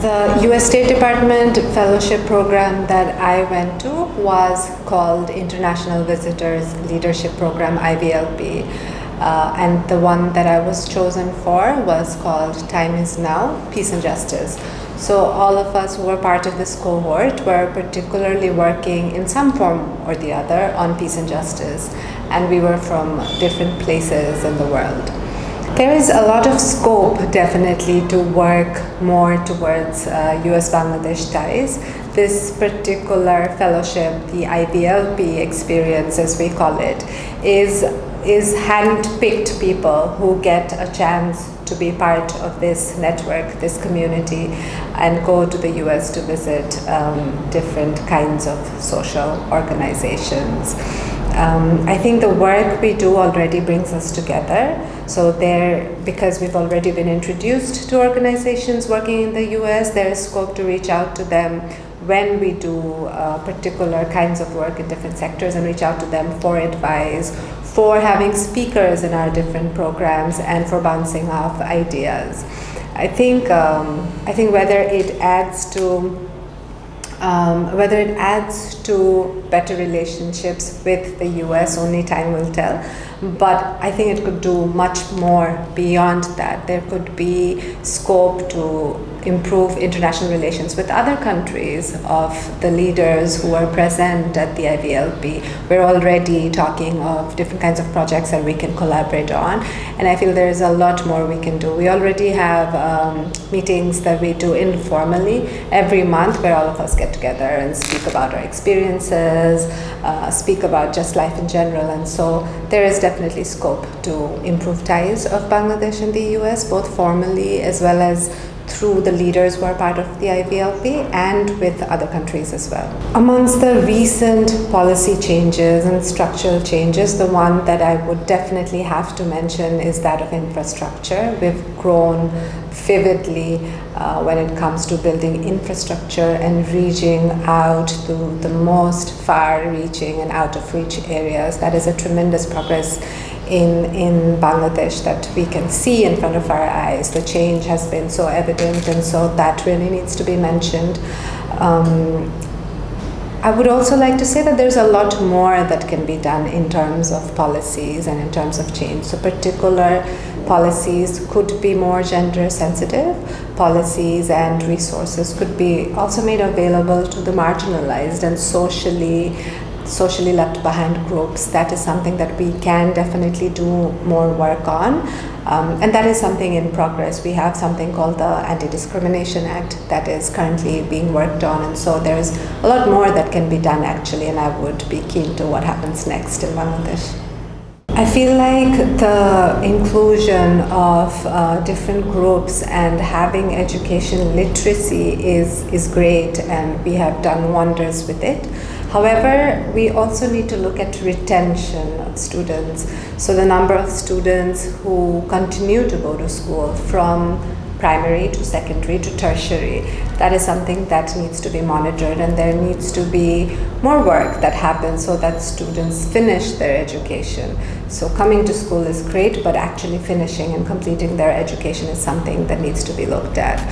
The US State Department Fellowship program that I went to was called International Visitors Leadership Program, IVLP. And the one that I was chosen for was called Time is Now, Peace and Justice. So all of us who were part of this cohort were particularly working in some form or the other on peace and justice. And we were from different places in the world. There is a lot of scope, definitely, to work more towards US-Bangladesh ties. This particular fellowship, the IVLP experience, as we call it, is hand-picked people who get a chance to be part of this network, this community, and go to the US to visit different kinds of social organizations. I think the work we do already brings us together. So because we've already been introduced to organizations working in the US, there is scope to reach out to them when we do particular kinds of work in different sectors, and reach out to them for advice, for having speakers in our different programs, and for bouncing off ideas. I think whether it adds to better relationships with the US, only time will tell. But I think it could do much more beyond that. There could be scope to improve international relations with other countries of the leaders who are present at the IVLP. We're already talking of different kinds of projects that we can collaborate on, and I feel there is a lot more we can do. We already have meetings that we do informally every month, where all of us get together and speak about our experiences, speak about just life in general, and so there is definitely scope to improve ties of Bangladesh and the US, both formally as well as through the leaders who are part of the IVLP, and with other countries as well. Amongst the recent policy changes and structural changes, the one that I would definitely have to mention is that of infrastructure. We've grown vividly when it comes to building infrastructure and reaching out to the most far-reaching and out-of-reach areas. That is a tremendous progress in Bangladesh that we can see in front of our eyes. The change has been so evident, and so that really needs to be mentioned. I would also like to say that there's a lot more that can be done in terms of policies and in terms of change. So particular policies could be more gender sensitive. Policies and resources could be also made available to the marginalized and socially left behind groups. That is something that we can definitely do more work on, and that is something in progress. We have something called the Anti-Discrimination Act that is currently being worked on, and so there's a lot more that can be done actually, and I would be keen to what happens next in Bangladesh. I feel like the inclusion of different groups and having education literacy is great, and we have done wonders with it. However, we also need to look at retention of students. So the number of students who continue to go to school from primary to secondary to tertiary, that is something that needs to be monitored, and there needs to be more work that happens so that students finish their education. So coming to school is great, but actually finishing and completing their education is something that needs to be looked at.